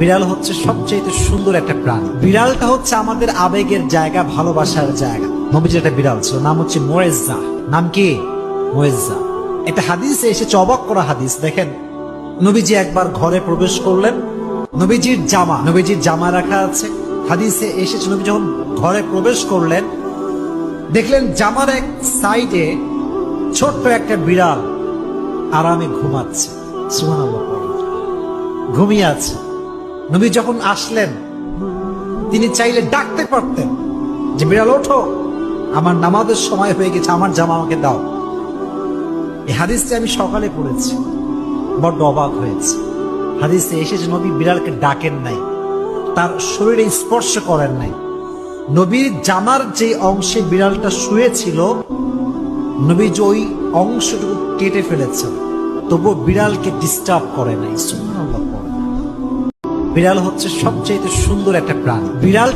বিড়াল হচ্ছে সবচেয়ে সুন্দর একটা প্রাণী। বিড়ালটা হচ্ছে আমাদের আবেগের জায়গা, ভালোবাসার জায়গা। নবীজির একটা বিড়াল ছিল, নাম হচ্ছে মুয়েজ্জা। নাম কি? মুয়েজ্জা। একটা হাদিসে এসেছে, অবাক করা হাদিস। দেখেন, নবীজি একবার ঘরে প্রবেশ করলেন, নবীজির জামা রাখা আছে। হাদিসে এসেছে, নবী যখন ঘরে প্রবেশ করলেন, দেখলেন জামার এক সাইডে ছোট্ট একটা বিড়াল আরামে ঘুমাচ্ছে। সুবহানাল্লাহ, ঘুমিয়ে আছে। নবী যখন আসলেন, তিনি চাইলে ডাকতে পারতেন যে বিড়াল ওঠো, আমার নামাজের সময় হয়ে গেছে, আমার জামা আমাকে দাও। এই হাদিসটি আমি সকালে পড়েছি, বড্ড অবাক হয়েছে। হাদিসে এসেছে নবী বিড়ালকে ডাকেন নাই, তার শরীরে স্পর্শ করেন নাই। নবীর জামার যে অংশে বিড়ালটা শুয়েছিল, নবী যে ওই অংশটুকু কেটে ফেলেছেন, তবুও বিড়ালকে ডিস্টার্ব করে নাই। সুবহানাল্লাহ। বিড়াল হচ্ছে সবচেয়ে সুন্দর একটা প্রাণী। বিড়াল